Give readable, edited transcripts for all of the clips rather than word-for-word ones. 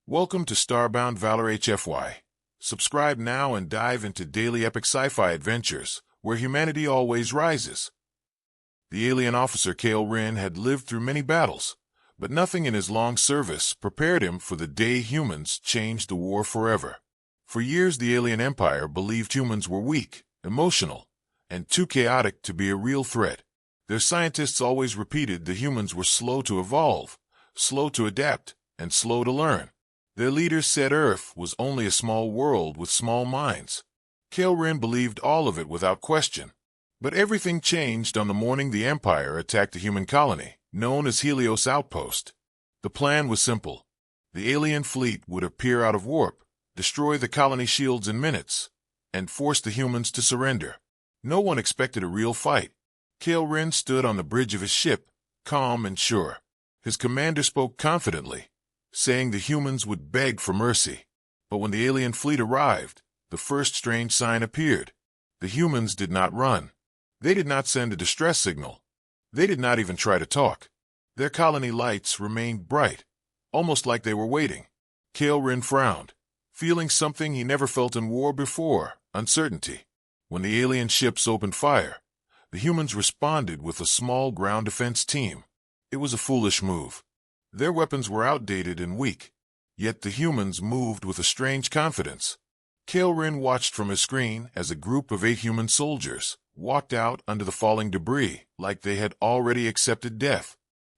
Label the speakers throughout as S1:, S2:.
S1: Welcome to Starbound Valor HFY. Subscribe now and dive into daily epic sci-fi adventures, where humanity always rises. The alien officer Kale Rin had lived through many battles, but nothing in his long service prepared him for the day humans changed the war forever. For years the alien empire believed humans were weak, emotional, and too chaotic to be a real threat. Their scientists always repeated the humans were slow to evolve, slow to adapt, and slow to learn. Their leaders said Earth was only a small world with small minds. Kale Rin believed all of it without question. But everything changed on the morning the Empire attacked the human colony, known as Helios Outpost. The plan was simple. The alien fleet would appear out of warp, destroy the colony shields in minutes, and force the humans to surrender. No one expected a real fight. Kale Rin stood on the bridge of his ship, calm and sure. His commander spoke confidently, saying the humans would beg for mercy. But when the alien fleet arrived, the first strange sign appeared. The humans did not run. They did not send a distress signal. They did not even try to talk. Their colony lights remained bright, almost like they were waiting. Kale Rin frowned, feeling something he never felt in war before, uncertainty. When the alien ships opened fire, the humans responded with a small ground defense team. It was a foolish move. Their weapons were outdated and weak, yet the humans moved with a strange confidence. Kale Rin watched from his screen as a group of 8 human soldiers walked out under the falling debris like they had already accepted death.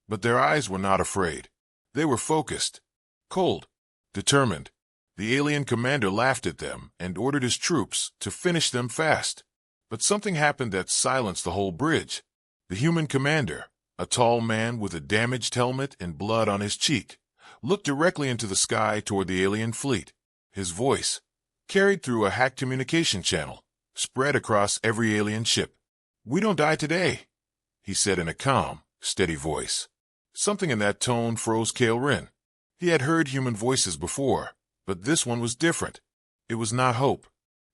S1: But their eyes were not afraid. They were focused, cold, determined. The alien commander laughed at them and ordered his troops to finish them fast. But something happened that silenced the whole bridge. The human commander, a tall man with a damaged helmet and blood on his cheek, looked directly into the sky toward the alien fleet. His voice, carried through a hacked communication channel, spread across every alien ship. "We don't die today," he said in a calm, steady voice. Something in that tone froze Kale Rin. He had heard human voices before, but this one was different. It was not hope.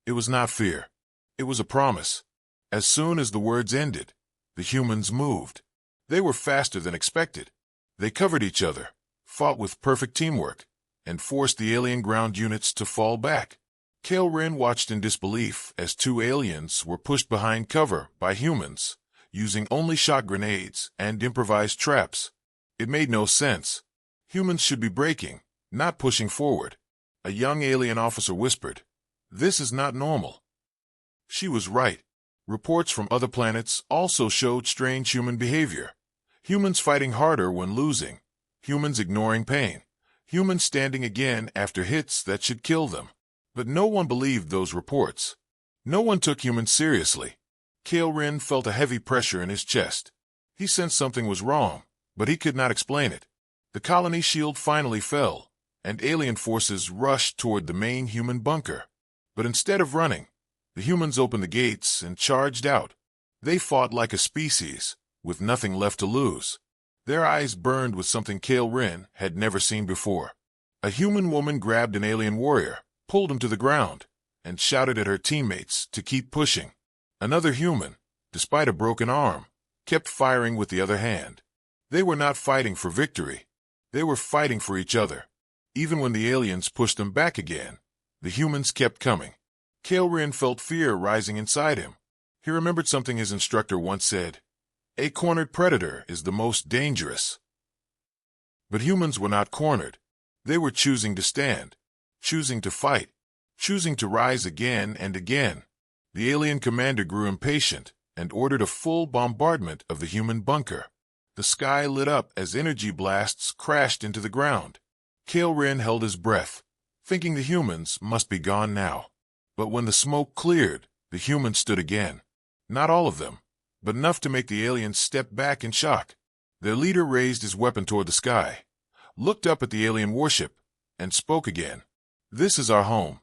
S1: It was not fear. It was a promise. As soon as the words ended, the humans moved. They were faster than expected. They covered each other, fought with perfect teamwork, and forced the alien ground units to fall back. Kale Rin watched in disbelief as 2 aliens were pushed behind cover by humans, using only shock grenades and improvised traps. It made no sense. Humans should be braking, not pushing forward. A young alien officer whispered, "This is not normal." She was right. Reports from other planets also showed strange human behavior. Humans fighting harder when losing. Humans ignoring pain. Humans standing again after hits that should kill them. But no one believed those reports. No one took humans seriously. Kale Rin felt a heavy pressure in his chest. He sensed something was wrong, but he could not explain it. The colony shield finally fell, and alien forces rushed toward the main human bunker. But instead of running, the humans opened the gates and charged out. They fought like a species, with nothing left to lose. Their eyes burned with something Kale Rin had never seen before. A human woman grabbed an alien warrior, pulled him to the ground, and shouted at her teammates to keep pushing. Another human, despite a broken arm, kept firing with the other hand. They were not fighting for victory. They were fighting for each other. Even when the aliens pushed them back again, the humans kept coming. Kale Rin felt fear rising inside him. He remembered something his instructor once said, "A cornered predator is the most dangerous." But humans were not cornered. They were choosing to stand, choosing to fight, choosing to rise again and again. The alien commander grew impatient and ordered a full bombardment of the human bunker. The sky lit up as energy blasts crashed into the ground. Kale Rin held his breath, thinking the humans must be gone now. But when the smoke cleared, the humans stood again. Not all of them, but enough to make the aliens step back in shock. Their leader raised his weapon toward the sky, looked up at the alien warship, and spoke again. "This is our home.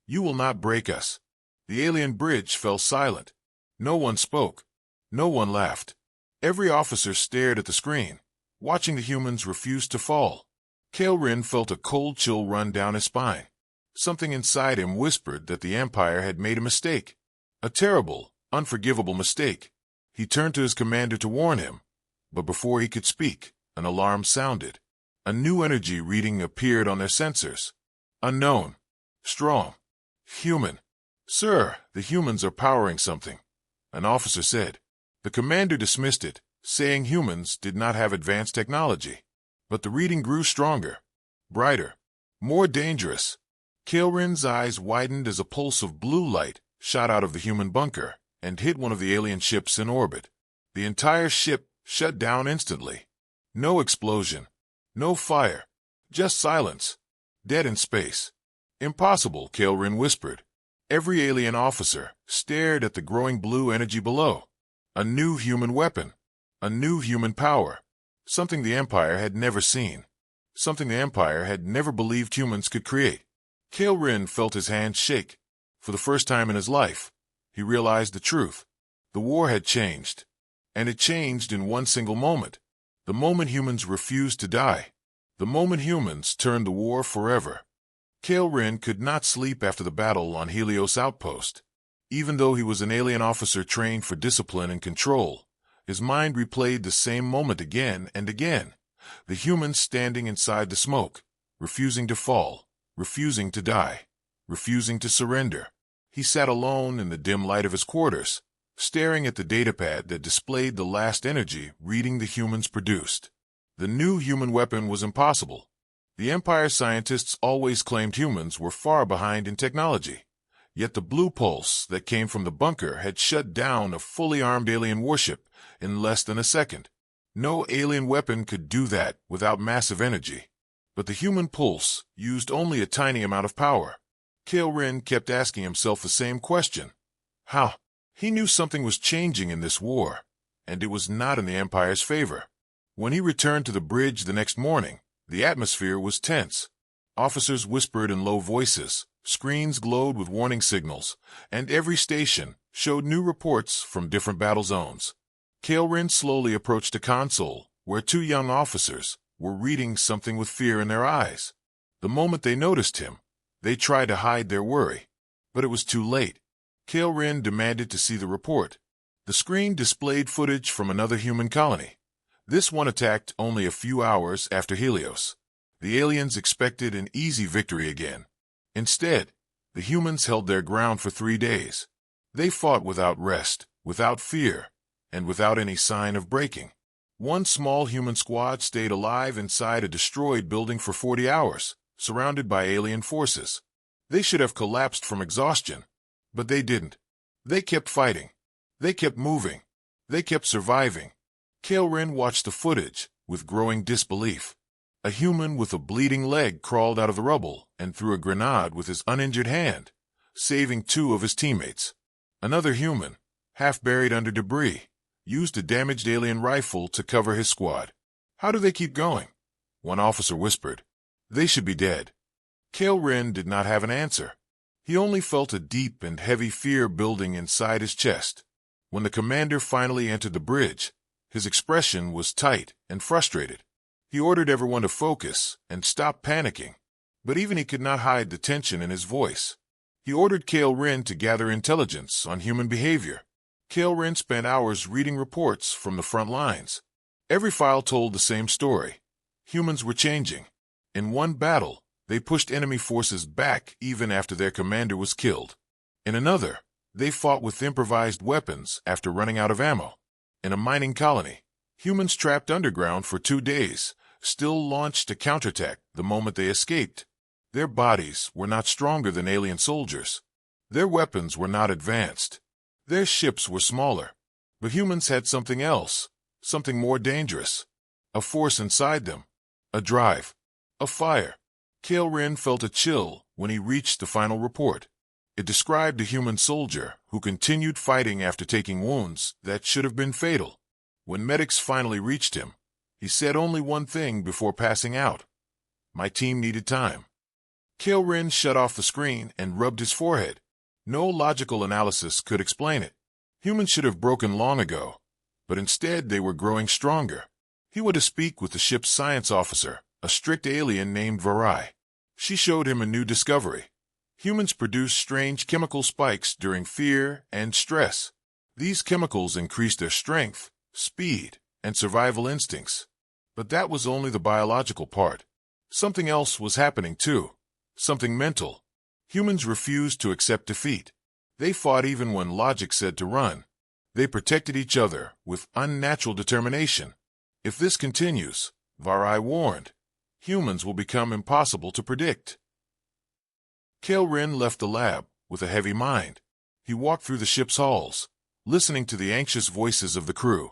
S1: You will not break us." The alien bridge fell silent. No one spoke. No one laughed. Every officer stared at the screen, watching the humans refuse to fall. Kale Rin felt a cold chill run down his spine. Something inside him whispered that the Empire had made a mistake. A terrible, unforgivable mistake. He turned to his commander to warn him, but before he could speak, an alarm sounded. A new energy reading appeared on their sensors. Unknown. Strong. Human. "Sir, the humans are powering something," an officer said. The commander dismissed it, saying humans did not have advanced technology. But the reading grew stronger, brighter, more dangerous. Kael'ren's eyes widened as a pulse of blue light shot out of the human bunker and hit one of the alien ships in orbit. The entire ship shut down instantly. No explosion, no fire, just silence. Dead in space. "Impossible," Kael'ren whispered. Every alien officer stared at the growing blue energy below. A new human weapon. A new human power. Something the Empire had never seen. Something the Empire had never believed humans could create. Kael'ren felt his hands shake. For the first time in his life, he realized the truth. The war had changed. And it changed in one single moment. The moment humans refused to die. The moment humans turned the war forever. Kael'ren could not sleep after the battle on Helios Outpost. Even though he was an alien officer trained for discipline and control, his mind replayed the same moment again and again. The humans standing inside the smoke, refusing to fall, refusing to die, refusing to surrender. He sat alone in the dim light of his quarters, staring at the datapad that displayed the last energy reading the humans produced. The new human weapon was impossible. The Empire scientists always claimed humans were far behind in technology. Yet the blue pulse that came from the bunker had shut down a fully armed alien warship in less than a second. No alien weapon could do that without massive energy. But the human pulse used only a tiny amount of power. Kael'ren kept asking himself the same question. How? He knew something was changing in this war, and it was not in the Empire's favor. When he returned to the bridge the next morning, the atmosphere was tense. Officers whispered in low voices, screens glowed with warning signals, and every station showed new reports from different battle zones. Kael'ren slowly approached a console where two young officers were reading something with fear in their eyes. The moment they noticed him, they tried to hide their worry. But it was too late. Kael'ren demanded to see the report. The screen displayed footage from another human colony. This one attacked only a few hours after Helios. The aliens expected an easy victory again. Instead, the humans held their ground for 3 days. They fought without rest, without fear, and without any sign of breaking. One small human squad stayed alive inside a destroyed building for 40 hours, surrounded by alien forces. They should have collapsed from exhaustion, but they didn't. They kept fighting. They kept moving. They kept surviving. Kael'ren watched the footage with growing disbelief. A human with a bleeding leg crawled out of the rubble and threw a grenade with his uninjured hand, saving 2 of his teammates. Another human, half buried under debris, used a damaged alien rifle to cover his squad. "How do they keep going?" one officer whispered. "They should be dead." Kael'ren did not have an answer. He only felt a deep and heavy fear building inside his chest. When the commander finally entered the bridge, his expression was tight and frustrated. He ordered everyone to focus and stop panicking, but even he could not hide the tension in his voice. He ordered Kael'ren to gather intelligence on human behavior. Kael'ren spent hours reading reports from the front lines. Every file told the same story. Humans were changing. In one battle, they pushed enemy forces back even after their commander was killed. In another, they fought with improvised weapons after running out of ammo. In a mining colony, humans trapped underground for 2 days still launched a counterattack the moment they escaped. Their bodies were not stronger than alien soldiers. Their weapons were not advanced. Their ships were smaller. But humans had something else, something more dangerous. A force inside them. A drive. A fire. Kael'ren felt a chill when he reached the final report. It described a human soldier who continued fighting after taking wounds that should have been fatal. When medics finally reached him, he said only one thing before passing out. "My team needed time." Kael'ren shut off the screen and rubbed his forehead. No logical analysis could explain it. Humans should have broken long ago, but instead they were growing stronger. He went to speak with the ship's science officer, a strict alien named Varai. She showed him a new discovery. Humans produce strange chemical spikes during fear and stress. These chemicals increase their strength, speed, and survival instincts. But that was only the biological part. Something else was happening too. Something mental. Humans refused to accept defeat. They fought even when logic said to run. They protected each other with unnatural determination. If this continues, Varai warned, humans will become impossible to predict. Kael'ren left the lab with a heavy mind. He walked through the ship's halls, listening to the anxious voices of the crew.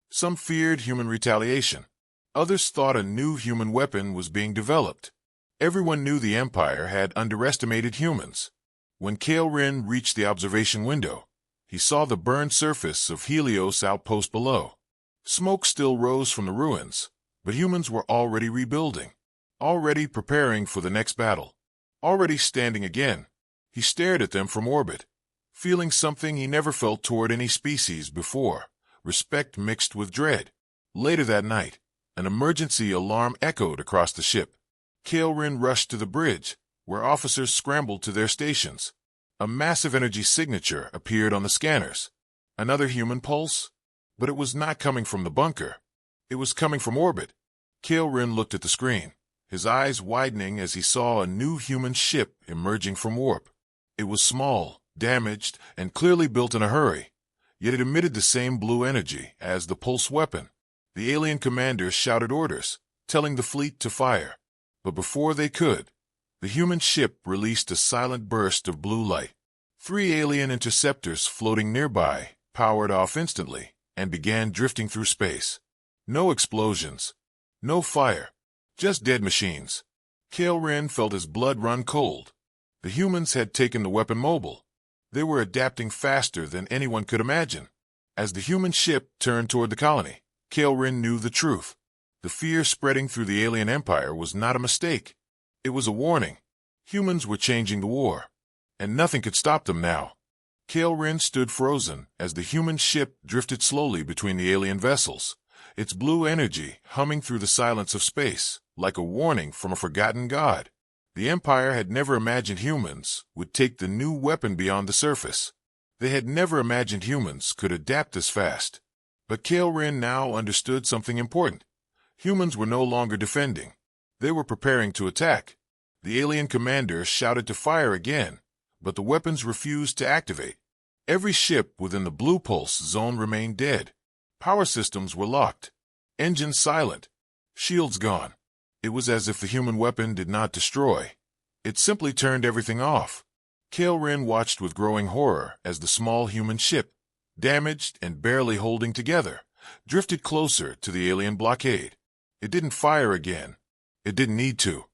S1: Some feared human retaliation. Others thought a new human weapon was being developed. Everyone knew the Empire had underestimated humans. When Kael'ren reached the observation window, he saw the burned surface of Helios outpost below. Smoke still rose from the ruins, but humans were already rebuilding, already preparing for the next battle, already standing again. He stared at them from orbit, feeling something he never felt toward any species before, respect mixed with dread. Later that night, an emergency alarm echoed across the ship. Kael'ren rushed to the bridge, where officers scrambled to their stations. A massive energy signature appeared on the scanners. Another human pulse? But it was not coming from the bunker. It was coming from orbit. Kael'ren looked at the screen, his eyes widening as he saw a new human ship emerging from warp. It was small, damaged, and clearly built in a hurry, yet it emitted the same blue energy as the pulse weapon. The alien commander shouted orders, telling the fleet to fire. But before they could, the human ship released a silent burst of blue light. 3 alien interceptors floating nearby powered off instantly and began drifting through space. No explosions, no fire, just dead machines. Kael'ren felt his blood run cold. The humans had taken the weapon mobile. They were adapting faster than anyone could imagine. As the human ship turned toward the colony, Kael'ren knew the truth. The fear spreading through the alien empire was not a mistake. It was a warning. Humans were changing the war, and nothing could stop them now. Kael'ren stood frozen as the human ship drifted slowly between the alien vessels, its blue energy humming through the silence of space, like a warning from a forgotten god. The Empire had never imagined humans would take the new weapon beyond the surface. They had never imagined humans could adapt this fast. But Kael'ren now understood something important. Humans were no longer defending. They were preparing to attack. The alien commander shouted to fire again, but the weapons refused to activate. Every ship within the blue pulse zone remained dead. Power systems were locked. Engines silent. Shields gone. It was as if the human weapon did not destroy. It simply turned everything off. Kael'ren watched with growing horror as the small human ship, damaged and barely holding together, drifted closer to the alien blockade. It didn't fire again. It didn't need to.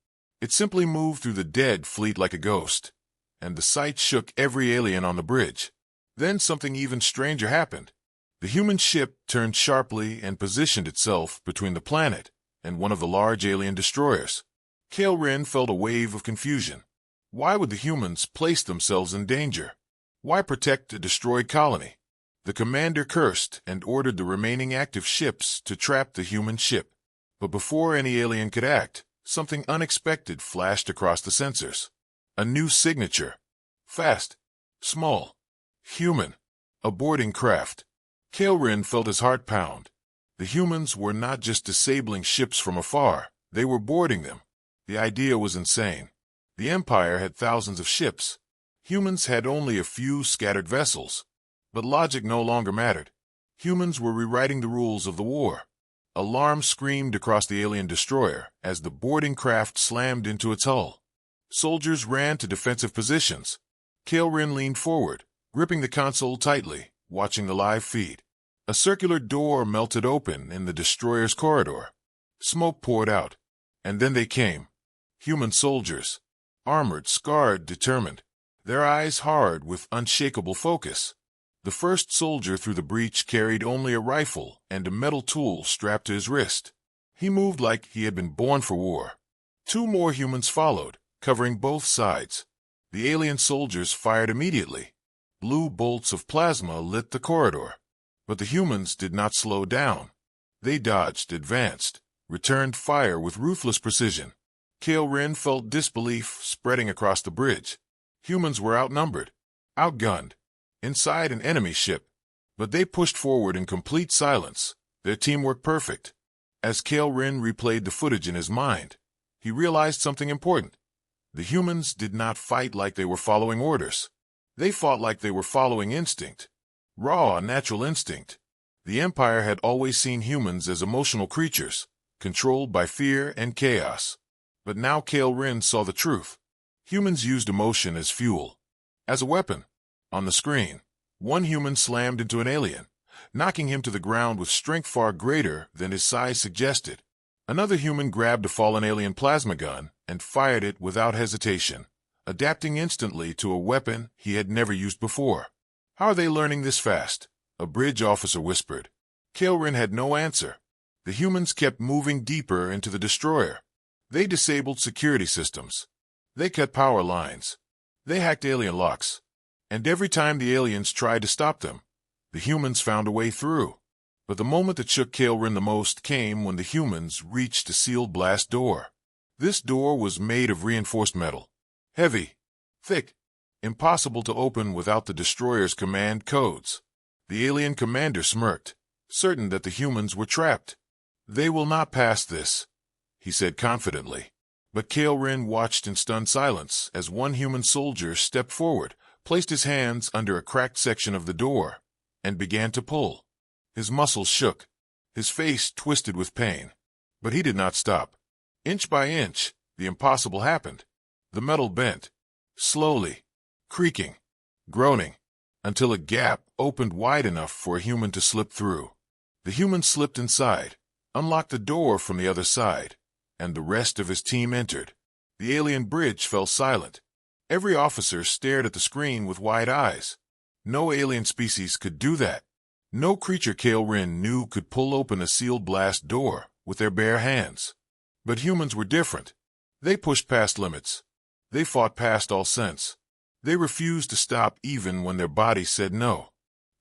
S1: It simply moved through the dead fleet like a ghost, and the sight shook every alien on the bridge. Then something even stranger happened. The human ship turned sharply and positioned itself between the planet and one of the large alien destroyers. Kael'ren felt a wave of confusion. Why would the humans place themselves in danger? Why protect a destroyed colony? The commander cursed and ordered the remaining active ships to trap the human ship. But before any alien could act, something unexpected flashed across the sensors. A new signature. Fast. Small. Human. A boarding craft. Kael'ren felt his heart pound. The humans were not just disabling ships from afar, they were boarding them. The idea was insane. The Empire had thousands of ships. Humans had only a few scattered vessels. But logic no longer mattered. Humans were rewriting the rules of the war. Alarm screamed across the alien destroyer as the boarding craft slammed into its hull. Soldiers ran to defensive positions. Kael'ren leaned forward, gripping the console tightly, watching the live feed. A circular door melted open in the destroyer's corridor. Smoke poured out. And then they came. Human soldiers. Armored, scarred, determined. Their eyes hard with unshakable focus. The first soldier through the breach carried only a rifle and a metal tool strapped to his wrist. He moved like he had been born for war. 2 more humans followed, covering both sides. The alien soldiers fired immediately. Blue bolts of plasma lit the corridor. But the humans did not slow down. They dodged, advanced, returned fire with ruthless precision. Kael'ren felt disbelief spreading across the bridge. Humans were outnumbered, outgunned, inside an enemy ship. But they pushed forward in complete silence, their teamwork perfect. As Kale Rin replayed the footage in his mind, he realized something important. The humans did not fight like they were following orders. They fought like they were following instinct. Raw, natural instinct. The Empire had always seen humans as emotional creatures, controlled by fear and chaos. But now Kale Rin saw the truth. Humans used emotion as fuel, as a weapon. On the screen, one human slammed into an alien, knocking him to the ground with strength far greater than his size suggested. Another human grabbed a fallen alien plasma gun and fired it without hesitation, adapting instantly to a weapon he had never used before. How are they learning this fast? A bridge officer whispered. Kale Rin had no answer. The humans kept moving deeper into the destroyer. They disabled security systems. They cut power lines. They hacked alien locks. And every time the aliens tried to stop them, the humans found a way through. But the moment that shook Kale Rin the most came when the humans reached a sealed blast door. This door was made of reinforced metal. Heavy, thick, impossible to open without the destroyer's command codes. The alien commander smirked, certain that the humans were trapped. "They will not pass this," he said confidently. But Kale Rin watched in stunned silence as one human soldier stepped forward, placed his hands under a cracked section of the door, and began to pull. His muscles shook. His face twisted with pain. But he did not stop. Inch by inch, the impossible happened. The metal bent, slowly, creaking, groaning, until a gap opened wide enough for a human to slip through. The human slipped inside, unlocked the door from the other side, and the rest of his team entered. The alien bridge fell silent. Every officer stared at the screen with wide eyes. No alien species could do that. No creature Kale Rin knew could pull open a sealed blast door with their bare hands. But humans were different. They pushed past limits. They fought past all sense. They refused to stop even when their bodies said no.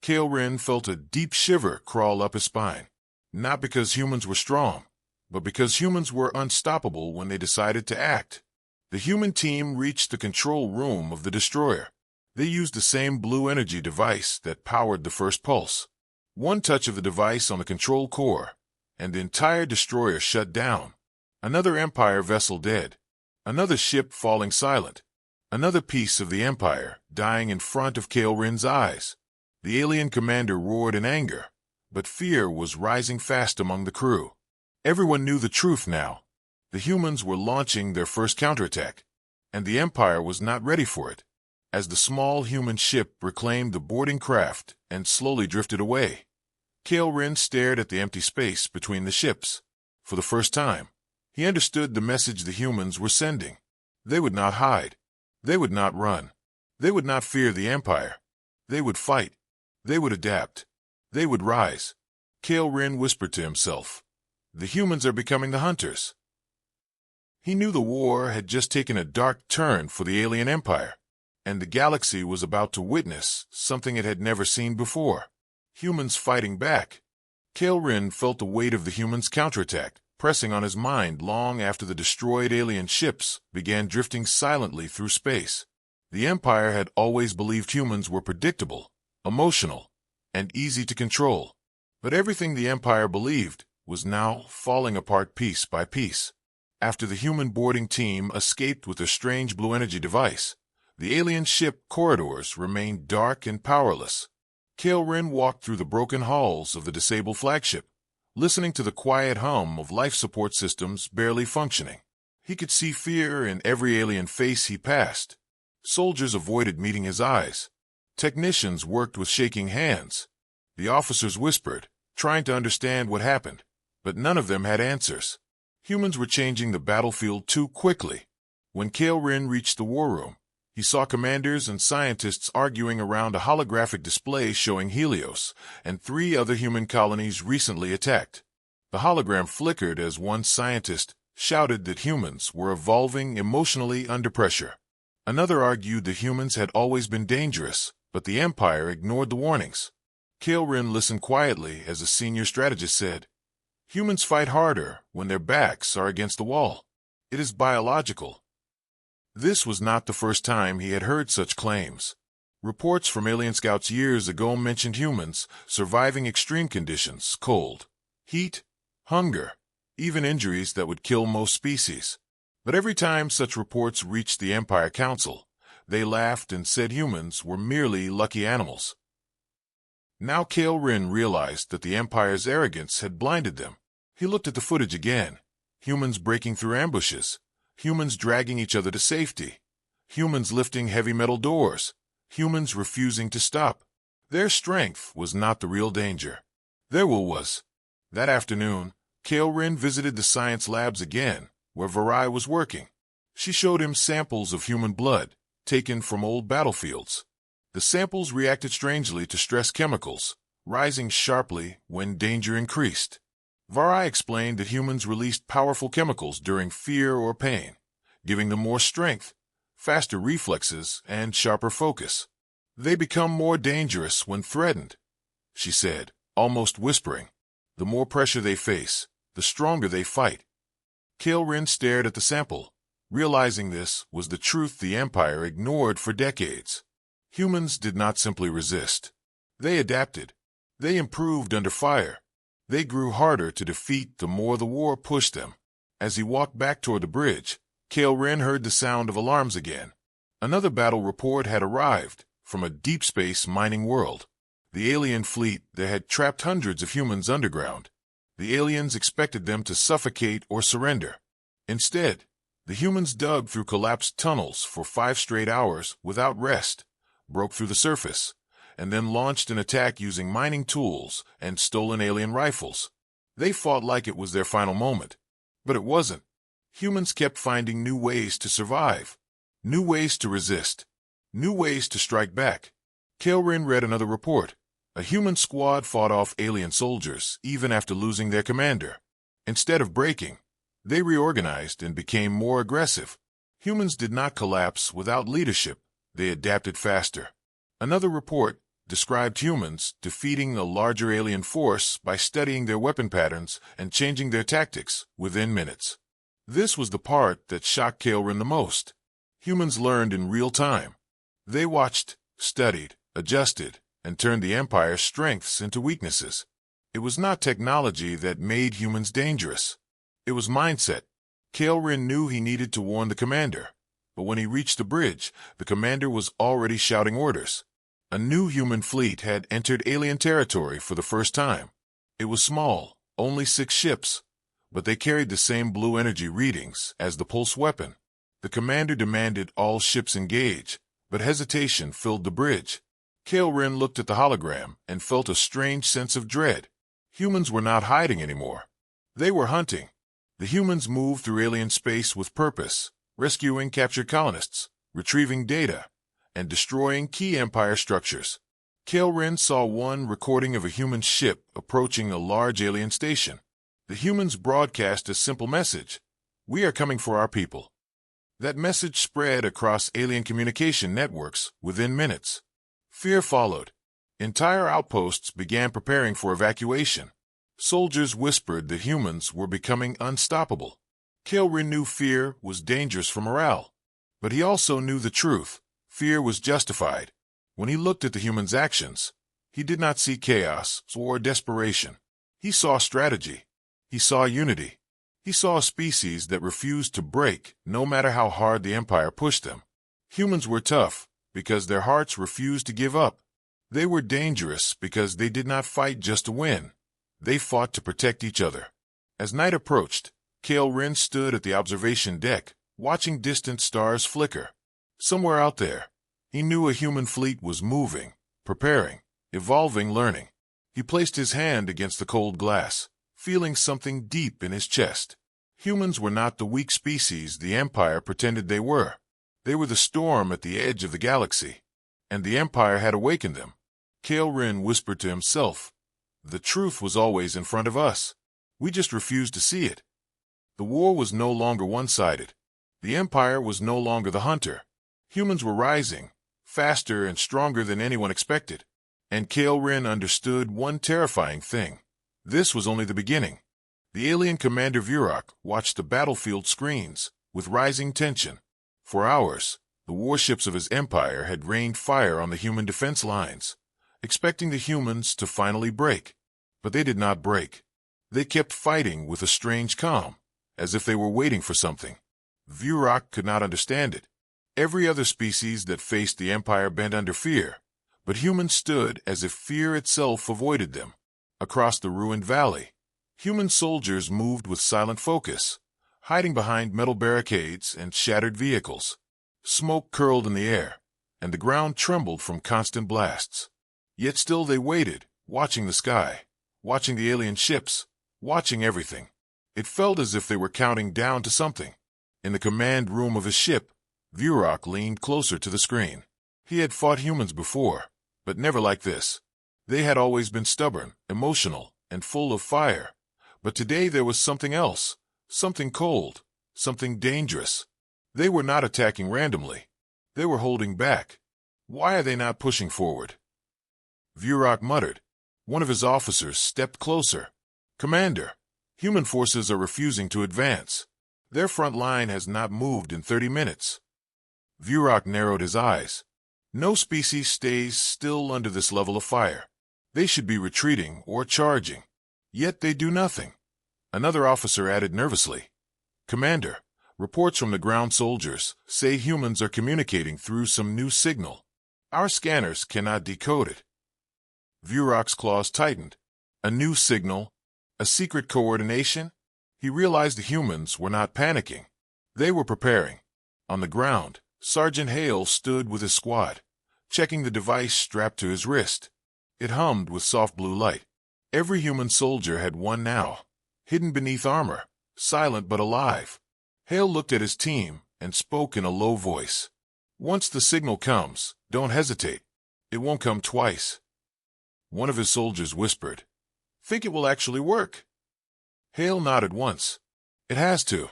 S1: Kale Rin felt a deep shiver crawl up his spine. Not because humans were strong, but because humans were unstoppable when they decided to act. The human team reached the control room of the destroyer. They used the same blue energy device that powered the first pulse. One touch of the device on the control core, and the entire destroyer shut down. Another Empire vessel dead. Another ship falling silent. Another piece of the Empire dying in front of Kale Rin's eyes. The alien commander roared in anger, but fear was rising fast among the crew. Everyone knew the truth now. The humans were launching their first counterattack, and the Empire was not ready for it. As the small human ship reclaimed the boarding craft and slowly drifted away, Kale Rin stared at the empty space between the ships. For the first time, he understood the message the humans were sending. They would not hide. They would not run. They would not fear the Empire. They would fight. They would adapt. They would rise. Kale Rin whispered to himself, "The humans are becoming the hunters." He knew the war had just taken a dark turn for the alien Empire, and the galaxy was about to witness something it had never seen before. Humans fighting back. Kale Rin felt the weight of the humans' counterattack pressing on his mind long after the destroyed alien ships began drifting silently through space. The Empire had always believed humans were predictable, emotional, and easy to control. But everything the Empire believed was now falling apart piece by piece. After the human boarding team escaped with their strange blue energy device, the alien ship corridors remained dark and powerless. Kale Rin walked through the broken halls of the disabled flagship, listening to the quiet hum of life support systems barely functioning. He could see fear in every alien face he passed. Soldiers avoided meeting his eyes. Technicians worked with shaking hands. The officers whispered, trying to understand what happened, but none of them had answers. Humans were changing the battlefield too quickly. When Kale Rin reached the war room, he saw commanders and scientists arguing around a holographic display showing Helios and 3 other human colonies recently attacked. The hologram flickered as one scientist shouted that humans were evolving emotionally under pressure. Another argued that humans had always been dangerous, but the Empire ignored the warnings. Kale Rin listened quietly as a senior strategist said, "Humans fight harder when their backs are against the wall. It is biological." This was not the first time he had heard such claims. Reports from alien scouts years ago mentioned humans surviving extreme conditions, cold, heat, hunger, even injuries that would kill most species. But every time such reports reached the Empire Council, they laughed and said humans were merely lucky animals. Now Kale Rin realized that the Empire's arrogance had blinded them. He looked at the footage again. Humans breaking through ambushes. Humans dragging each other to safety. Humans lifting heavy metal doors. Humans refusing to stop. Their strength was not the real danger. Their will was. That afternoon, Kale Rin visited the science labs again, where Varai was working. She showed him samples of human blood, taken from old battlefields. The samples reacted strangely to stress chemicals, rising sharply when danger increased. Varai explained that humans released powerful chemicals during fear or pain, giving them more strength, faster reflexes, and sharper focus. They become more dangerous when threatened, she said, almost whispering. The more pressure they face, the stronger they fight. Kale Rin stared at the sample, realizing this was the truth the Empire ignored for decades. Humans did not simply resist. They adapted. They improved under fire. They grew harder to defeat the more the war pushed them. As he walked back toward the bridge, Kale Rin heard the sound of alarms again. Another battle report had arrived from a deep space mining world. The alien fleet that had trapped hundreds of humans underground. The aliens expected them to suffocate or surrender. Instead, the humans dug through collapsed tunnels for 5 straight hours without rest, broke through the surface, and then launched an attack using mining tools and stolen alien rifles. They fought like it was their final moment. But it wasn't. Humans kept finding new ways to survive, new ways to resist, new ways to strike back. Kale Rin read another report. A human squad fought off alien soldiers even after losing their commander. Instead of breaking, they reorganized and became more aggressive. Humans did not collapse without leadership. They adapted faster. Another report described humans defeating a larger alien force by studying their weapon patterns and changing their tactics within minutes. This was the part that shocked Kale Rin the most. Humans learned in real time. They watched, studied, adjusted, and turned the Empire's strengths into weaknesses. It was not technology that made humans dangerous. It was mindset. Kale Rin knew he needed to warn the commander, but when he reached the bridge, the commander was already shouting orders. A new human fleet had entered alien territory for the first time. It was small, only 6 ships, but they carried the same blue energy readings as the pulse weapon. The commander demanded all ships engage, but hesitation filled the bridge. Kale Rin looked at the hologram and felt a strange sense of dread. Humans were not hiding anymore. They were hunting. The humans moved through alien space with purpose, rescuing captured colonists, retrieving data, and destroying key Empire structures. Kale Rin saw one recording of a human ship approaching a large alien station. The humans broadcast a simple message: "We are coming for our people." That message spread across alien communication networks within minutes. Fear followed. Entire outposts began preparing for evacuation. Soldiers whispered that humans were becoming unstoppable. Kale Rin knew fear was dangerous for morale, but he also knew the truth. Fear was justified. When he looked at the humans' actions, he did not see chaos or desperation. He saw strategy. He saw unity. He saw a species that refused to break no matter how hard the Empire pushed them. Humans were tough because their hearts refused to give up. They were dangerous because they did not fight just to win. They fought to protect each other. As night approached, Kale Rin stood at the observation deck, watching distant stars flicker. Somewhere out there, he knew a human fleet was moving, preparing, evolving, learning. He placed his hand against the cold glass, feeling something deep in his chest. Humans were not the weak species the Empire pretended they were. They were the storm at the edge of the galaxy, and the Empire had awakened them. Kale Rin whispered to himself, "The truth was always in front of us. We just refused to see it." The war was no longer one-sided. The Empire was no longer the hunter. Humans were rising, faster and stronger than anyone expected. And Kale Rin understood one terrifying thing. This was only the beginning. The alien commander Vurak watched the battlefield screens with rising tension. For hours, the warships of his empire had rained fire on the human defense lines, expecting the humans to finally break. But they did not break. They kept fighting with a strange calm, as if they were waiting for something. Vurak could not understand it. Every other species that faced the Empire bent under fear, but humans stood as if fear itself avoided them. Across the ruined valley, human soldiers moved with silent focus, hiding behind metal barricades and shattered vehicles. Smoke curled in the air, and the ground trembled from constant blasts. Yet still they waited, watching the sky, watching the alien ships, watching everything. It felt as if they were counting down to something. In the command room of his ship, Vurak leaned closer to the screen. He had fought humans before, but never like this. They had always been stubborn, emotional, and full of fire. But today there was something else, something cold, something dangerous. They were not attacking randomly. They were holding back. Why are they not pushing forward? Vurak muttered. One of his officers stepped closer. Commander, human forces are refusing to advance. Their front line has not moved in 30 minutes. Vurak narrowed his eyes. No species stays still under this level of fire. They should be retreating or charging. Yet they do nothing. Another officer added nervously. Commander, reports from the ground soldiers say humans are communicating through some new signal. Our scanners cannot decode it. Vurak's claws tightened. A new signal? A secret coordination? He realized the humans were not panicking. They were preparing. On the ground, Sergeant Hale stood with his squad, checking the device strapped to his wrist. It hummed with soft blue light. Every human soldier had one now, hidden beneath armor, silent but alive. Hale looked at his team and spoke in a low voice. Once the signal comes, don't hesitate. It won't come twice. One of his soldiers whispered, Think it will actually work? Hale nodded once. It has to.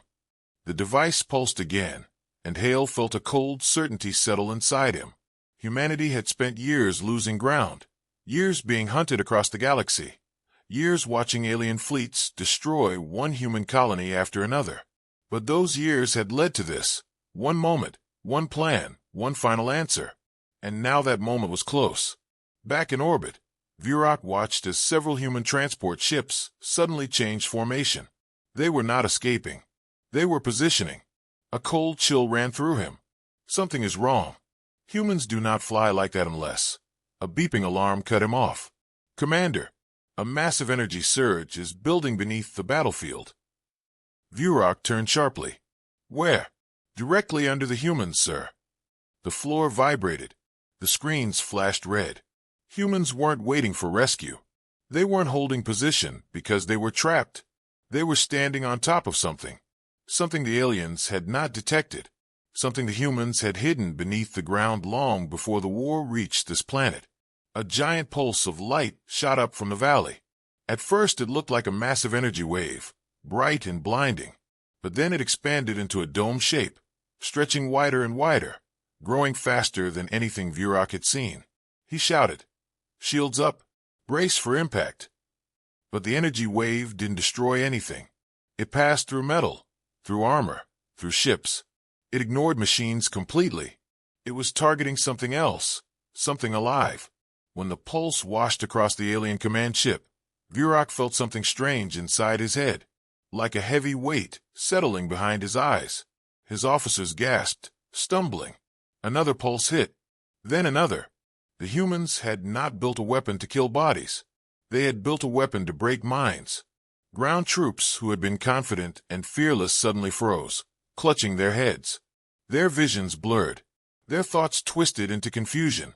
S1: The device pulsed again, and Hale felt a cold certainty settle inside him. Humanity had spent years losing ground, years being hunted across the galaxy, years watching alien fleets destroy one human colony after another. But those years had led to this, one moment, one plan, one final answer. And now that moment was close. Back in orbit, Vurak watched as several human transport ships suddenly changed formation. They were not escaping. They were positioning. A cold chill ran through him. Something is wrong. Humans do not fly like that unless... A beeping alarm cut him off. Commander, a massive energy surge is building beneath the battlefield. Vurak turned sharply. Where? Directly under the humans, sir. The floor vibrated. The screens flashed red. Humans weren't waiting for rescue. They weren't holding position because they were trapped. They were standing on top of something. Something the aliens had not detected. Something the humans had hidden beneath the ground long before the war reached this planet. A giant pulse of light shot up from the valley. At first it looked like a massive energy wave, bright and blinding. But then it expanded into a dome shape, stretching wider and wider, growing faster than anything Vurak had seen. He shouted, Shields up! Brace for impact! But the energy wave didn't destroy anything. It passed through metal, through armor, through ships. It ignored machines completely. It was targeting something else, something alive. When the pulse washed across the alien command ship, Vurak felt something strange inside his head, like a heavy weight settling behind his eyes. His officers gasped, stumbling. Another pulse hit, then another. The humans had not built a weapon to kill bodies. They had built a weapon to break minds. Ground troops who had been confident and fearless suddenly froze, clutching their heads. Their visions blurred. Their thoughts twisted into confusion.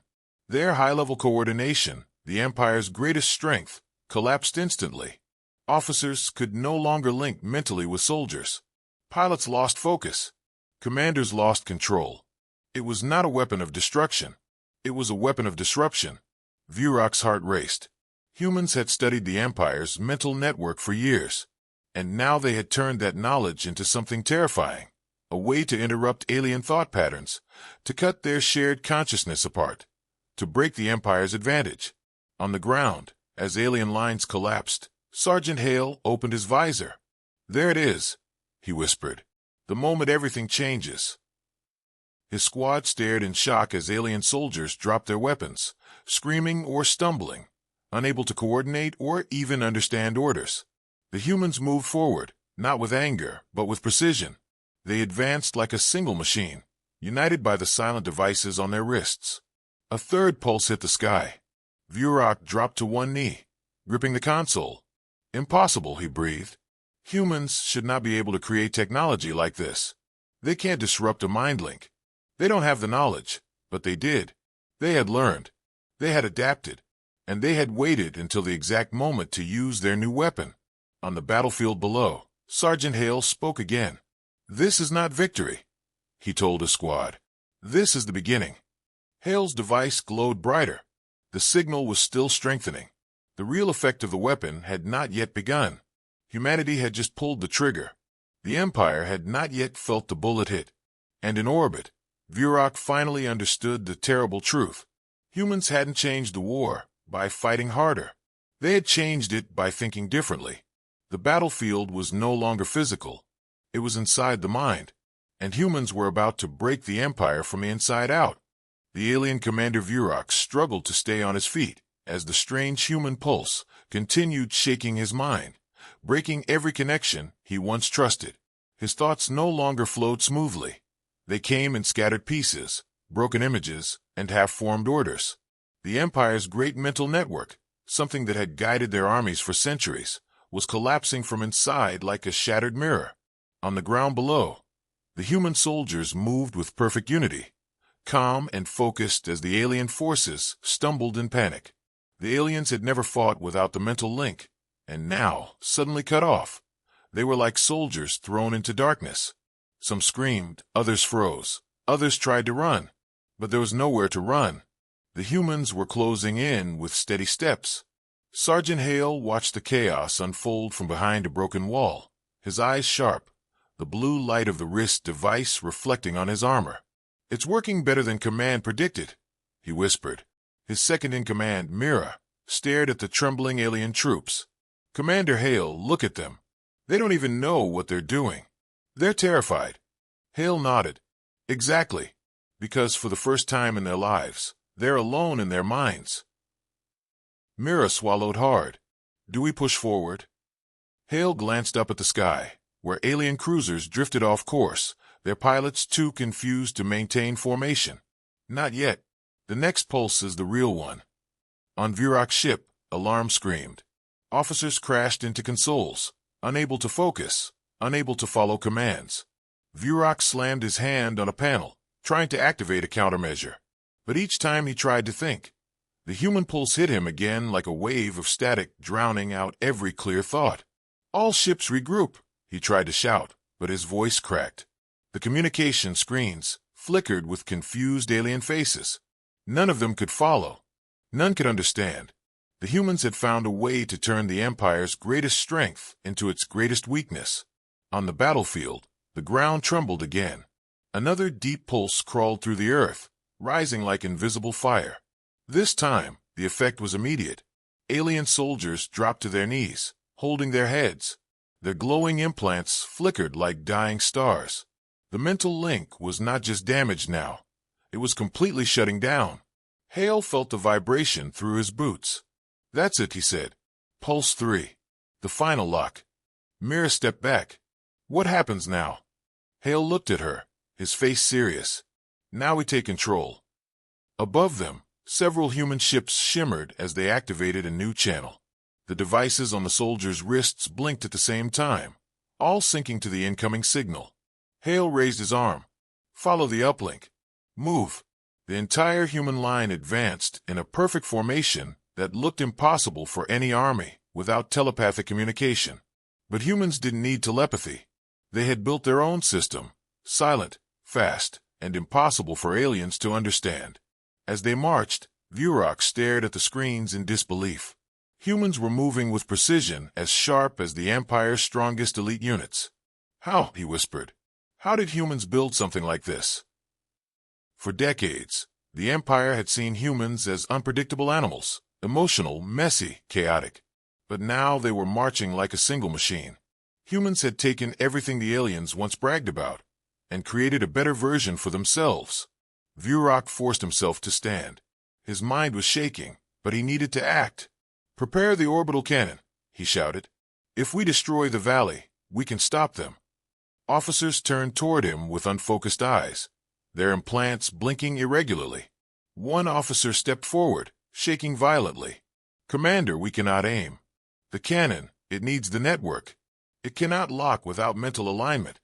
S1: Their high-level coordination, the Empire's greatest strength, collapsed instantly. Officers could no longer link mentally with soldiers. Pilots lost focus. Commanders lost control. It was not a weapon of destruction. It was a weapon of disruption. Vurak's heart raced. Humans had studied the Empire's mental network for years, and now they had turned that knowledge into something terrifying, a way to interrupt alien thought patterns, to cut their shared consciousness apart, to break the Empire's advantage. On the ground, as alien lines collapsed, Sergeant Hale opened his visor. There it is, he whispered. The moment everything changes. His squad stared in shock as alien soldiers dropped their weapons, screaming or stumbling, unable to coordinate or even understand orders. The humans moved forward, not with anger, but with precision. They advanced like a single machine, united by the silent devices on their wrists. A third pulse hit the sky. Vurak dropped to one knee, gripping the console. Impossible, he breathed. Humans should not be able to create technology like this. They can't disrupt a mind link. They don't have the knowledge, but they did. They had learned. They had adapted. And they had waited until the exact moment to use their new weapon. On the battlefield below, Sergeant Hale spoke again. "This is not victory," he told his squad. "This is the beginning." Hale's device glowed brighter. The signal was still strengthening. The real effect of the weapon had not yet begun. Humanity had just pulled the trigger. The Empire had not yet felt the bullet hit. And in orbit, Vurak finally understood the terrible truth. Humans hadn't changed the war by fighting harder. They had changed it by thinking differently. The battlefield was no longer physical. It was inside the mind. And humans were about to break the Empire from the inside out. The alien commander Vurak struggled to stay on his feet as the strange human pulse continued shaking his mind, breaking every connection he once trusted. His thoughts no longer flowed smoothly. They came in scattered pieces, broken images, and half-formed orders. The Empire's great mental network, something that had guided their armies for centuries, was collapsing from inside like a shattered mirror. On the ground below, the human soldiers moved with perfect unity, calm and focused as the alien forces stumbled in panic. The aliens had never fought without the mental link, and now, suddenly cut off, they were like soldiers thrown into darkness. Some screamed, others froze, others tried to run, but there was nowhere to run. The humans were closing in with steady steps. Sergeant Hale watched the chaos unfold from behind a broken wall, his eyes sharp, the blue light of the wrist device reflecting on his armor. "It's working better than Command predicted," he whispered. His second-in-command, Mira, stared at the trembling alien troops. "Commander Hale, look at them. They don't even know what they're doing. They're terrified." Hale nodded. "Exactly. Because for the first time in their lives, they're alone in their minds." Mira swallowed hard. "Do we push forward?" Hale glanced up at the sky, where alien cruisers drifted off course, their pilots too confused to maintain formation. "Not yet. The next pulse is the real one." On Vurak's ship, alarm screamed. Officers crashed into consoles, unable to focus, unable to follow commands. Vurak slammed his hand on a panel, trying to activate a countermeasure. But each time he tried to think, the human pulse hit him again like a wave of static, drowning out every clear thought. "All ships regroup," he tried to shout, but his voice cracked. The communication screens flickered with confused alien faces. None of them could follow. None could understand. The humans had found a way to turn the Empire's greatest strength into its greatest weakness. On the battlefield, the ground trembled again. Another deep pulse crawled through the earth, rising like invisible fire. This time, the effect was immediate. Alien soldiers dropped to their knees, holding their heads. Their glowing implants flickered like dying stars. The mental link was not just damaged now. It was completely shutting down. Hale felt the vibration through his boots. "That's it," he said. "Pulse 3. The final lock." Mira stepped back. "What happens now?" Hale looked at her, his face serious. "Now we take control." Above them, several human ships shimmered as they activated a new channel. The devices on the soldiers' wrists blinked at the same time, all syncing to the incoming signal. Hale raised his arm. "Follow the uplink. Move." The entire human line advanced in a perfect formation that looked impossible for any army without telepathic communication. But humans didn't need telepathy. They had built their own system, silent, fast, and impossible for aliens to understand. As they marched, Vurak stared at the screens in disbelief. Humans were moving with precision as sharp as the Empire's strongest elite units. "How?" he whispered. "How did humans build something like this?" For decades, the Empire had seen humans as unpredictable animals, emotional, messy, chaotic. But now they were marching like a single machine. Humans had taken everything the aliens once bragged about and created a better version for themselves. Vurak forced himself to stand. His mind was shaking, but he needed to act. "Prepare the orbital cannon," he shouted. If we destroy the valley, we can stop them. Officers turned toward him with unfocused eyes, their implants blinking irregularly. One officer stepped forward, shaking violently. "Commander, we cannot aim. The cannon, it needs the network. It cannot lock without mental alignment."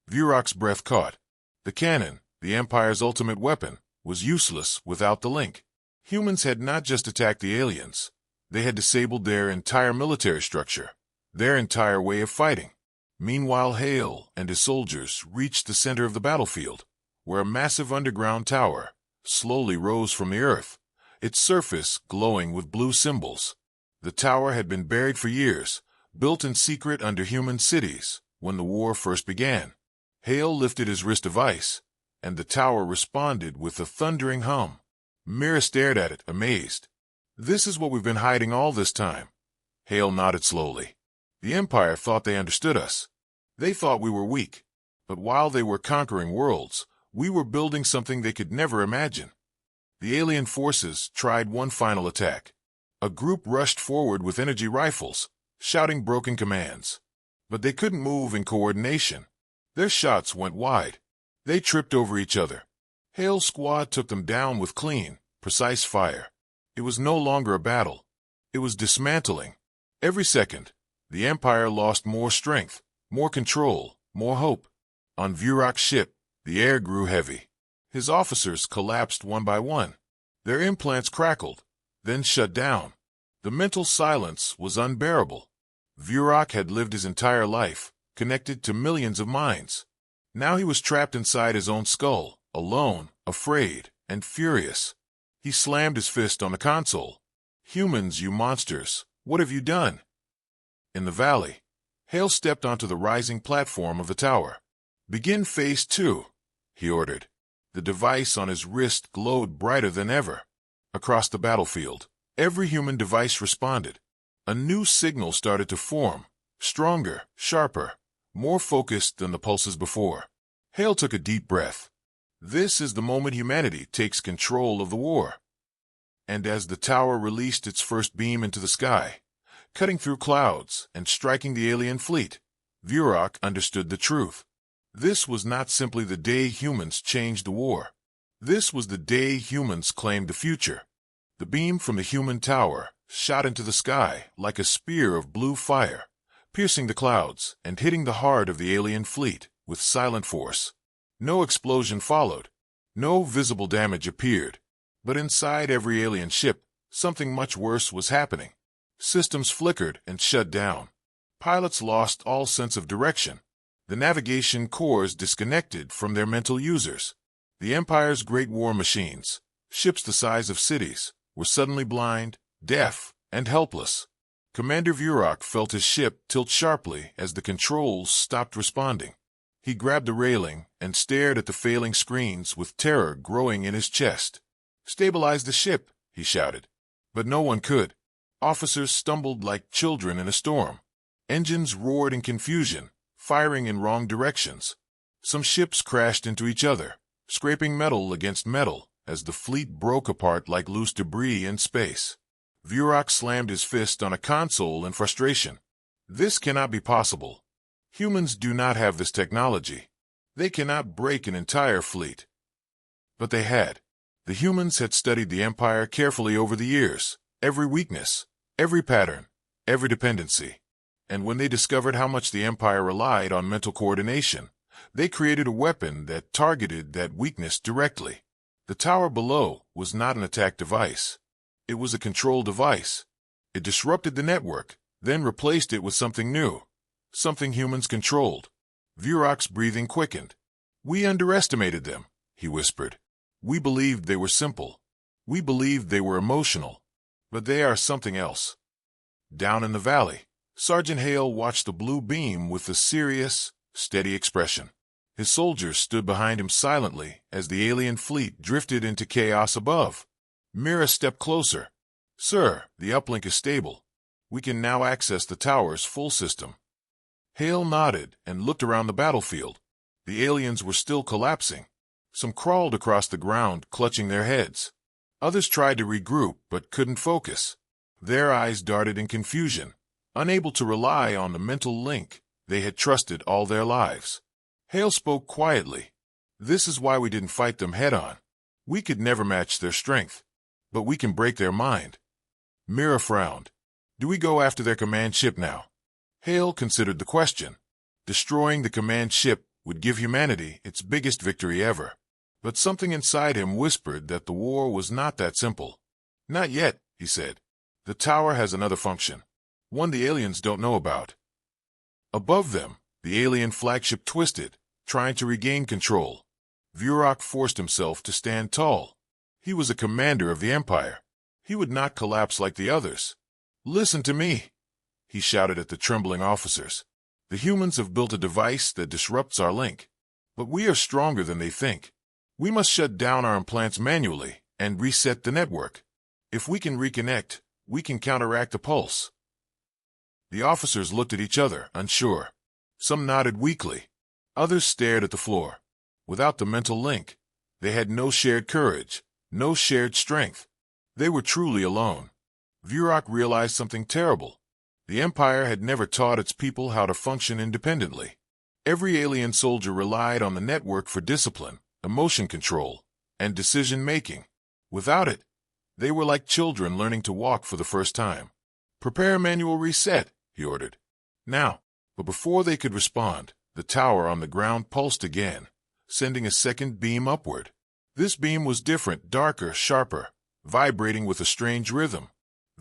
S1: Vurak's breath caught. The cannon, the Empire's ultimate weapon, was useless without the link. Humans had not just attacked the aliens. They had disabled their entire military structure, their entire way of fighting. Meanwhile, Hale and his soldiers reached the center of the battlefield, where a massive underground tower slowly rose from the earth, its surface glowing with blue symbols. The tower had been buried for years, built in secret under human cities when the war first began. Hale lifted his wrist of ice, and the tower responded with a thundering hum. Mira stared at it, amazed. "This is what we've been hiding all this time." Hale nodded slowly. "The Empire thought they understood us. They thought we were weak. But while they were conquering worlds, we were building something they could never imagine." The alien forces tried one final attack. A group rushed forward with energy rifles, shouting broken commands. But they couldn't move in coordination. Their shots went wide. They tripped over each other. Hale's squad took them down with clean, precise fire. It was no longer a battle. It was dismantling. Every second, the Empire lost more strength, more control, more hope. On Vurak's ship, the air grew heavy. His officers collapsed one by one. Their implants crackled, then shut down. The mental silence was unbearable. Vurak had lived his entire life, connected to millions of minds. Now he was trapped inside his own skull, alone, afraid, and furious. He slammed his fist on the console. "Humans, you monsters, what have you done?" In the valley, Hale stepped onto the rising platform of the tower. "Begin phase 2, he ordered. The device on his wrist glowed brighter than ever. Across the battlefield, every human device responded. A new signal started to form, stronger, sharper, more focused than the pulses before. Hale took a deep breath. This is the moment humanity takes control of the war. And as the tower released its first beam into the sky, cutting through clouds and striking the alien fleet, Vurak understood the truth. This was not simply the day humans changed the war. This was the day humans claimed the future. The beam from the human tower shot into the sky like a spear of blue fire, piercing the clouds and hitting the heart of the alien fleet with silent force. No explosion followed. No visible damage appeared. But inside every alien ship, something much worse was happening. Systems flickered and shut down. Pilots lost all sense of direction. The navigation cores disconnected from their mental users. The Empire's great war machines, ships the size of cities, were suddenly blind, deaf, and helpless. Commander Vurak felt his ship tilt sharply as the controls stopped responding. He grabbed the railing and stared at the failing screens with terror growing in his chest. "Stabilize the ship," he shouted. But no one could. Officers stumbled like children in a storm. Engines roared in confusion, firing in wrong directions. Some ships crashed into each other, scraping metal against metal as the fleet broke apart like loose debris in space. Vurak slammed his fist on a console in frustration. This cannot be possible. Humans do not have this technology. They cannot break an entire fleet. But they had. The humans had studied the Empire carefully over the years, every weakness, every pattern, every dependency. And when they discovered how much the Empire relied on mental coordination, they created a weapon that targeted that weakness directly. The tower below was not an attack device. It was a control device. It disrupted the network, then replaced it with something new, something humans controlled. Vurak's breathing quickened. "We underestimated them," he whispered. "We believed they were simple. We believed they were emotional. But they are something else." Down in the valley, Sergeant Hale watched the blue beam with a serious, steady expression. His soldiers stood behind him silently as the alien fleet drifted into chaos above. Mira stepped closer. "Sir, the uplink is stable. We can now access the tower's full system." Hale nodded and looked around the battlefield. The aliens were still collapsing. Some crawled across the ground, clutching their heads. Others tried to regroup but couldn't focus. Their eyes darted in confusion, unable to rely on the mental link they had trusted all their lives. Hale spoke quietly. This is why we didn't fight them head-on. We could never match their strength, but we can break their mind. Mira frowned. Do we go after their command ship now? Hale considered the question. Destroying the command ship would give humanity its biggest victory ever. But something inside him whispered that the war was not that simple. Not yet, he said. The tower has another function. One the aliens don't know about. Above them, the alien flagship twisted, trying to regain control. Vurak forced himself to stand tall. He was a commander of the Empire. He would not collapse like the others. Listen to me, he shouted at the trembling officers. The humans have built a device that disrupts our link. But we are stronger than they think. We must shut down our implants manually and reset the network. If we can reconnect, we can counteract the pulse. The officers looked at each other, unsure. Some nodded weakly. Others stared at the floor. Without the mental link, they had no shared courage, no shared strength. They were truly alone. Vurak realized something terrible. The Empire had never taught its people how to function independently. Every alien soldier relied on the network for discipline, emotion control, and decision-making. Without it, they were like children learning to walk for the first time. Prepare manual reset, he ordered. Now, but before they could respond, the tower on the ground pulsed again, sending a second beam upward. This beam was different, darker, sharper, vibrating with a strange rhythm.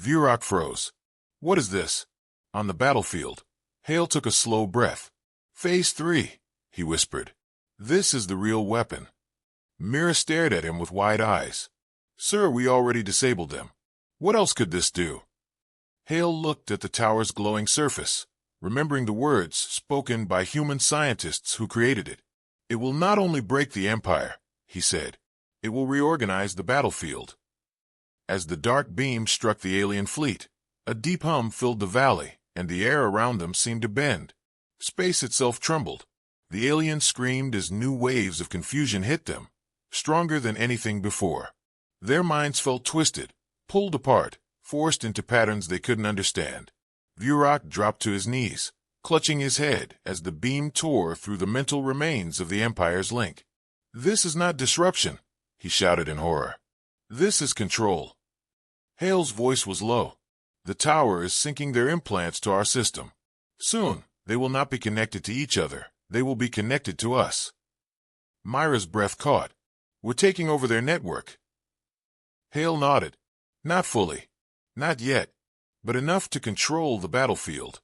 S1: Vurak froze. What is this? On the battlefield, Hale took a slow breath. Phase 3, he whispered. This is the real weapon. Mira stared at him with wide eyes. Sir, we already disabled them. What else could this do? Hale looked at the tower's glowing surface, remembering the words spoken by human scientists who created it. It will not only break the Empire, he said. It will reorganize the battlefield. As the dark beam struck the alien fleet, a deep hum filled the valley, and the air around them seemed to bend. Space itself trembled. The aliens screamed as new waves of confusion hit them, stronger than anything before. Their minds felt twisted, pulled apart, forced into patterns they couldn't understand. Vurak dropped to his knees, clutching his head as the beam tore through the mental remains of the Empire's link. This is not disruption, he shouted in horror. This is control. Hale's voice was low. The tower is syncing their implants to our system. Soon, they will not be connected to each other. They will be connected to us. Myra's breath caught. We're taking over their network. Hale nodded. Not fully. Not yet. But enough to control the battlefield.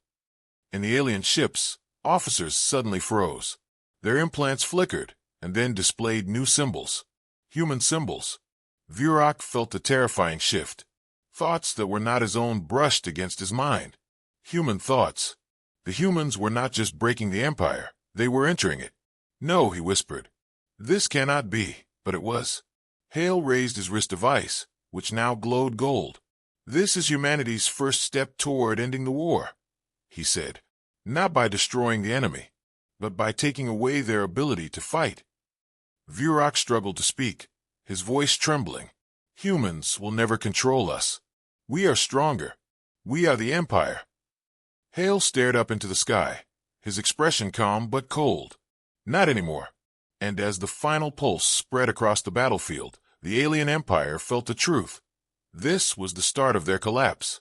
S1: In the alien ships, officers suddenly froze. Their implants flickered, and then displayed new symbols. Human symbols. Vurak felt a terrifying shift. Thoughts that were not his own brushed against his mind. Human thoughts. The humans were not just breaking the Empire, they were entering it. No, he whispered. This cannot be, but it was. Hale raised his wrist device, which now glowed gold. This is humanity's first step toward ending the war, he said. Not by destroying the enemy, but by taking away their ability to fight. Vurak struggled to speak, his voice trembling. Humans will never control us. We are stronger. We are the Empire. Hale stared up into the sky, his expression calm but cold. Not anymore. And as the final pulse spread across the battlefield, the alien Empire felt the truth. This was the start of their collapse.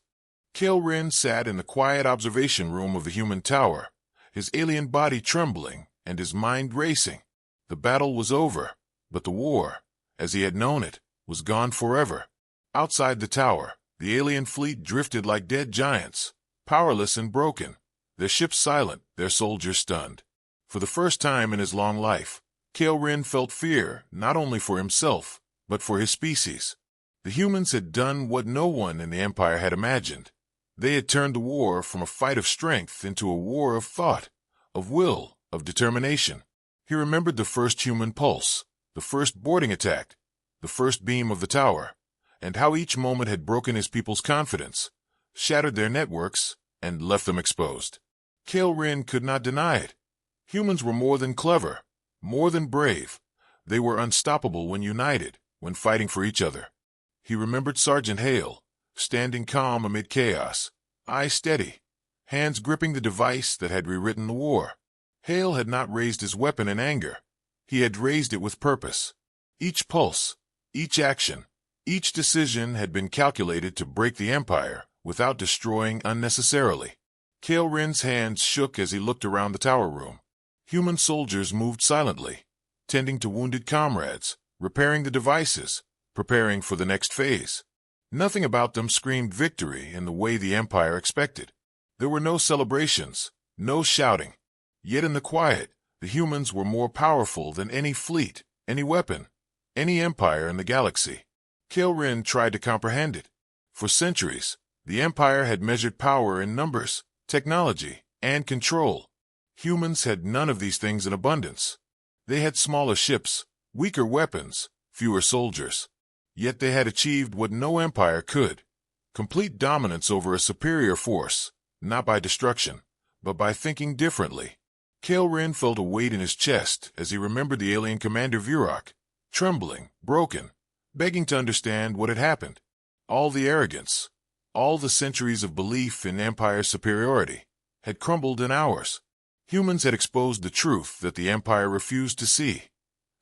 S1: Kale Rin sat in the quiet observation room of the human tower, his alien body trembling and his mind racing. The battle was over, but the war, as he had known it, was gone forever. Outside the tower, the alien fleet drifted like dead giants, powerless and broken, their ships silent, their soldiers stunned. For the first time in his long life, Kale Rin felt fear not only for himself, but for his species. The humans had done what no one in the Empire had imagined. They had turned the war from a fight of strength into a war of thought, of will, of determination. He remembered the first human pulse, the first boarding attack, the first beam of the tower, and how each moment had broken his people's confidence, shattered their networks, and left them exposed. Kale Rin could not deny it. Humans were more than clever, more than brave. They were unstoppable when united, when fighting for each other. He remembered Sergeant Hale, standing calm amid chaos, eyes steady, hands gripping the device that had rewritten the war. Hale had not raised his weapon in anger. He had raised it with purpose. Each pulse, each action, each decision had been calculated to break the Empire without destroying unnecessarily. Kale Rin's hands shook as he looked around the tower room. Human soldiers moved silently, tending to wounded comrades, repairing the devices, preparing for the next phase. Nothing about them screamed victory in the way the Empire expected. There were no celebrations, no shouting. Yet in the quiet, the humans were more powerful than any fleet, any weapon, any empire in the galaxy. Kale Rin tried to comprehend it. For centuries, the Empire had measured power in numbers, technology, and control. Humans had none of these things in abundance. They had smaller ships, weaker weapons, fewer soldiers. Yet they had achieved what no empire could: complete dominance over a superior force, not by destruction, but by thinking differently. Kale Rin felt a weight in his chest as he remembered the alien commander Virok, trembling, broken, begging to understand what had happened. All the arrogance, all the centuries of belief in Empire's superiority, had crumbled in hours. Humans had exposed the truth that the Empire refused to see.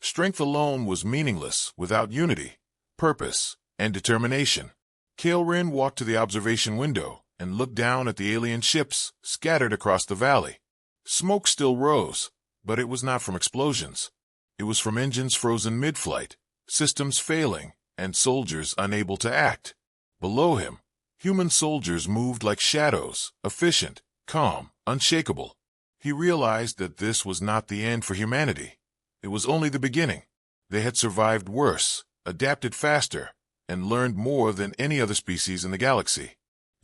S1: Strength alone was meaningless without unity, purpose, and determination. Kale Rin walked to the observation window and looked down at the alien ships scattered across the valley. Smoke still rose, but it was not from explosions. It was from engines frozen mid-flight, systems failing, and soldiers unable to act. Below him, human soldiers moved like shadows, efficient, calm, unshakable. He realized that this was not the end for humanity. It was only the beginning. They had survived worse, adapted faster, and learned more than any other species in the galaxy.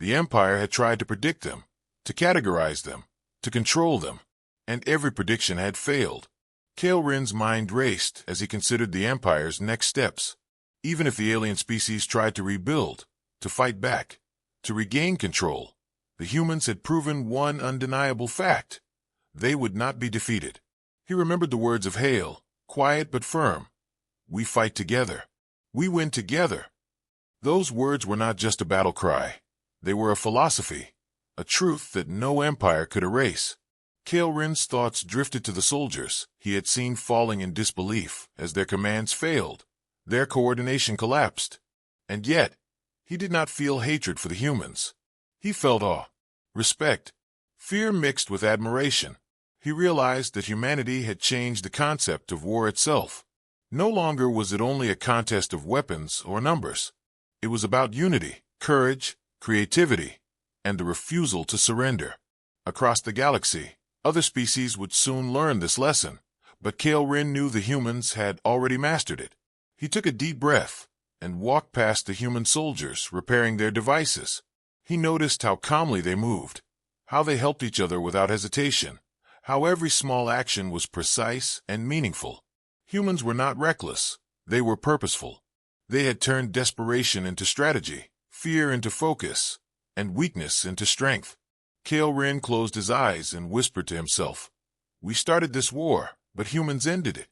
S1: The Empire had tried to predict them, to categorize them, to control them, and every prediction had failed. Kale Rin's mind raced as he considered the Empire's next steps. Even if the alien species tried to rebuild, to fight back, to regain control, the humans had proven one undeniable fact: they would not be defeated. He remembered the words of Hale, quiet but firm. "We fight together. We win together." Those words were not just a battle cry. They were a philosophy, a truth that no empire could erase. Kale Rin's thoughts drifted to the soldiers he had seen falling in disbelief as their commands failed, their coordination collapsed. And yet, he did not feel hatred for the humans. He felt awe, respect, fear mixed with admiration. He realized that humanity had changed the concept of war itself. No longer was it only a contest of weapons or numbers. It was about unity, courage, creativity, and the refusal to surrender. Across the galaxy, other species would soon learn this lesson, but Kale Rin knew the humans had already mastered it. He took a deep breath and walked past the human soldiers repairing their devices. He noticed how calmly they moved, how they helped each other without hesitation, how every small action was precise and meaningful. Humans were not reckless, they were purposeful. They had turned desperation into strategy, fear into focus, and weakness into strength. Kale Rin closed his eyes and whispered to himself, "We started this war, but humans ended it."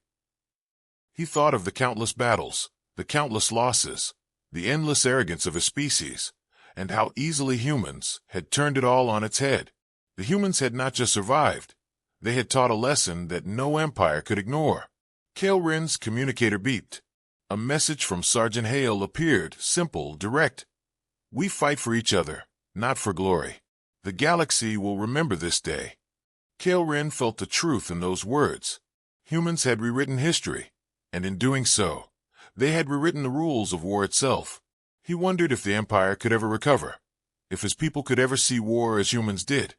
S1: He thought of the countless battles, the countless losses, the endless arrogance of his species, and how easily humans had turned it all on its head. The humans had not just survived, they had taught a lesson that no empire could ignore. Kale Rin's communicator beeped. A message from Sergeant Hale appeared, simple, direct. "We fight for each other, not for glory. The galaxy will remember this day." Kale Rin felt the truth in those words. Humans had rewritten history, and in doing so, they had rewritten the rules of war itself. He wondered if the Empire could ever recover, if his people could ever see war as humans did,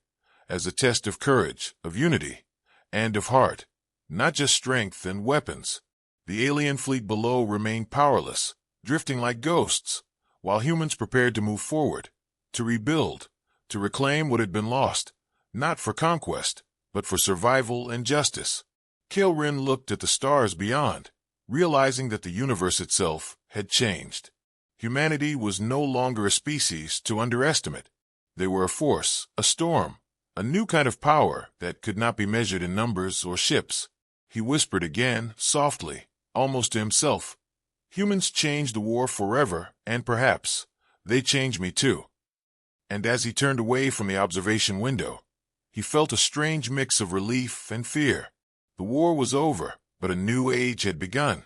S1: as a test of courage, of unity, and of heart, not just strength and weapons. The alien fleet below remained powerless, drifting like ghosts, while humans prepared to move forward, to rebuild, to reclaim what had been lost, not for conquest, but for survival and justice. Kale Rin looked at the stars beyond, realizing that the universe itself had changed. Humanity was no longer a species to underestimate. They were a force, a storm, a new kind of power that could not be measured in numbers or ships. He whispered again, softly, almost to himself, "Humans changed the war forever, and perhaps they change me too." and as he turned away from the observation window, he felt a strange mix of relief and fear. The war was over, but a new age had begun.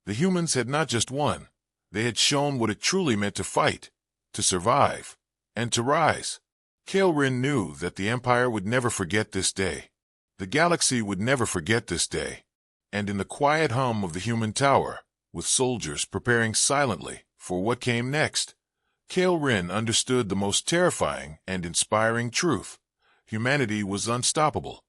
S1: The humans had not just won, they had shown what it truly meant to fight, to survive, and to rise. Kael'ren knew that the Empire would never forget this day. The galaxy would never forget this day. And in the quiet hum of the human tower, with soldiers preparing silently for what came next, Kael'ren understood the most terrifying and inspiring truth. Humanity was unstoppable.